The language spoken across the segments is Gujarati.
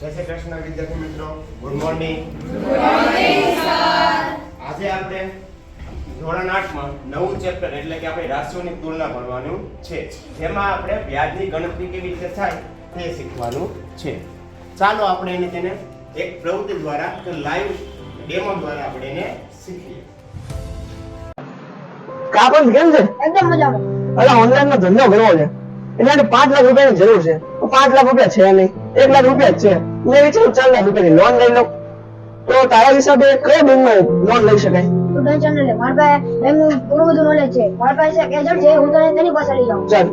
જય શ્રી કૃષ્ણ વિદ્યાર્થી મિત્રો, ગુડ મોર્નિંગ. આજે આપણે ધોરણ 8 માં નવું ચેપ્ટર એટલે કે આપણે રાશિઓની તુલના ભણવાનું છે, જેમાં આપણે વ્યાજની ગણતરી કેવી રીતે થાય તે શીખવાનું છે. ચાલો આપણે તેને એક પ્રવૃત્તિ દ્વારા કે લાઈવ ડેમો દ્વારા આપણે એને શીખીએ. કાપન કેમ છે? એકદમ મજામાં. અલા ઓનલાઈન નો ધંધો કરવો છે એટલે 5 લાખ રૂપિયાની જરૂર છે. 5 લાખ રૂપિયા છે નહીં, 1 લાખ રૂપિયા જ છે. મેં વિચાર્યું 4 લાખ રૂપિયાની લોન લઈ લઉં. તો તારા હિસાબે કઈ બેંકમાં લોન લઈ શકાય? તું ટેન્શન ન લે, મારા પાસે બેંકનું ઘણું બધું નોલેજ છે. મારા પાસે એક એજન્ટ છે, હું તને તેની પાસે લઈ જાઉં. ચાલ.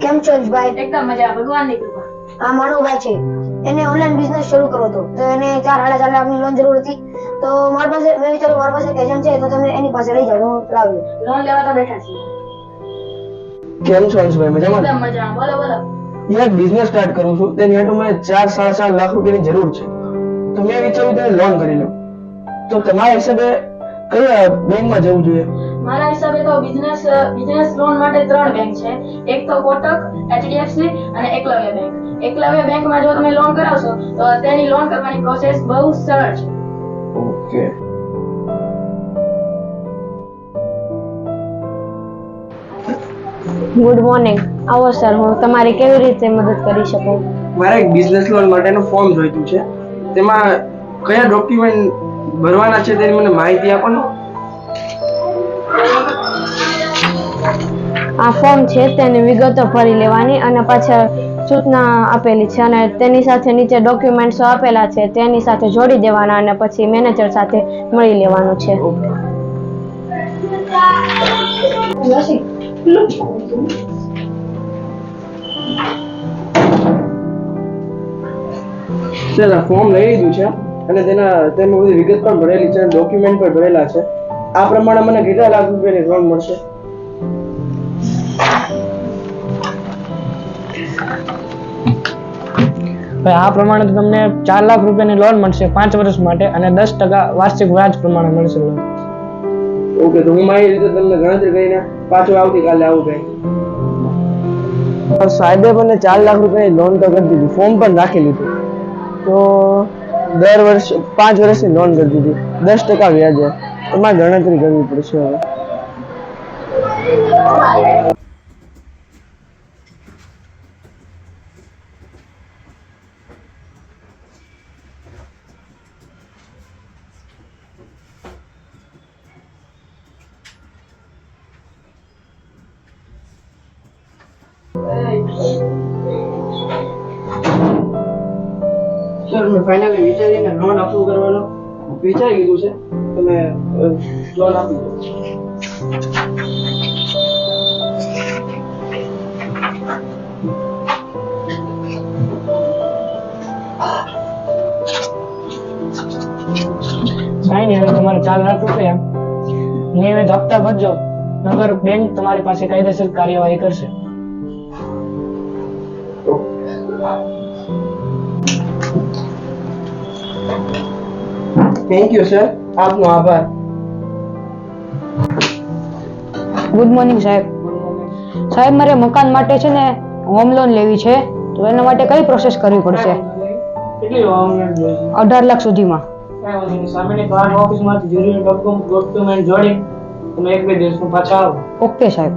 કેમ છો ભાઈ? એકદમ મજા, ભગવાનની કૃપા. આ મારો ભાઈ છે, એને ઓનલાઈન બિઝનેસ શરૂ કરવો હતો, તો એને 4.5 લાખની લોન જરૂર હતી. તો મારા પાસે મેં વિચાર્યું મારા પાસે એક એજન્ટ છે, તો તમે એની પાસે લઈ જાઓ, હું લાવ્યો. લોન લેવા તો બેઠા છીએ. કેમ છો અંશભાઈ? મજામાં? એકદમ મજા. બોલો બોલો. યાર બિઝનેસ સ્ટાર્ટ કરું છું, તેની માટે મને 4-4.5 લાખ રૂપિયાની જરૂર છે. તો મેં વિચાર્યું તેને લોન કરી લઉં. તો તમારા હિસાબે કઈ બેંકમાં જવું જોઈએ? મારા હિસાબે તો બિઝનેસ લોન માટે 3 બેંક છે. એક તો કોટક, એચડીએફસી અને એકલવ્ય બેંક. એકલવ્ય બેંકમાં જો તમે લોન કરાવશો તો તેની લોન કરવાની પ્રોસેસ બહુ સરળ છે. ઓકે. Good morning. આવો સર, હું તમારી કેવી રીતે મદદ કરી શકું? મારે એક બિઝનેસ લોન માટેનું ફોર્મ જોઈતું છે. તેમાં કયા ડોક્યુમેન્ટ ભરવાના છે તેની મને માહિતી આપો ને. આ ફોર્મ છે તેની વિગતો ભરી લેવાની અને પાછળ સૂચના આપેલી છે અને તેની સાથે નીચે ડોક્યુમેન્ટ્સો આપેલા છે તેની સાથે જોડી દેવાના અને પછી મેનેજર સાથે મળી લેવાનું છે. સર આ ફોર્મ લઈ લીધું છે અને તેમાં બધી વિગત પણ ભરેલી છે, ડોક્યુમેન્ટ પણ ભરેલા છે. આ પ્રમાણે મને કેટલા લાખ રૂપિયાની લોન મળશે? આ પ્રમાણે તો તમને 4 લાખ રૂપિયાની લોન મળશે 5 વર્ષ માટે અને 10% વાર્ષિક વ્યાજ પ્રમાણે મળશે લોન. ઓકે, તો હું મારી રીતે તમને ગણતરી કરીને પાછો આવતીકાલે આવું કઈ. સાહેબે મને 4 લાખ રૂપિયાની લોન તો કરી દીધી, ફોર્મ પણ રાખી લીધું. તો દર વર્ષે 5 વર્ષની લોન કરી દીધી, 10% વ્યાજે. તમારે ગણતરી કરવી પડશે હવે. સર મેં ફાઇનલી વિચારીને લોન અપ્રૂવ કરવાનો વિચારી લીધું છે. તમે લોન આપી દો. કાંઈ નહીં, હવે તમારે 4 લાખ રૂપિયા નિયમિત હપ્તા ભરજો, નગર બેંક તમારી પાસે કાયદેસર કાર્યવાહી કરશે. થેન્ક યુ સર, આપનો આભાર. ગુડ મોર્નિંગ સાહેબ. સાહેબ, મારે મકાન માટે છે ને હોમ લોન લેવી છે, તો એના માટે કઈ પ્રોસેસ કરવી પડશે? કેટલી લોન જોઈએ? 18 લાખ સુધીમાં. કાંઈ વાંધો નહીં, સામેની બ્રાન્ચ ઓફિસમાંથી જરૂરી ડોક્યુમેન્ટ જોડી તમે 1-2 દિવસમાં પાછા આવો. ઓકે સાહેબ.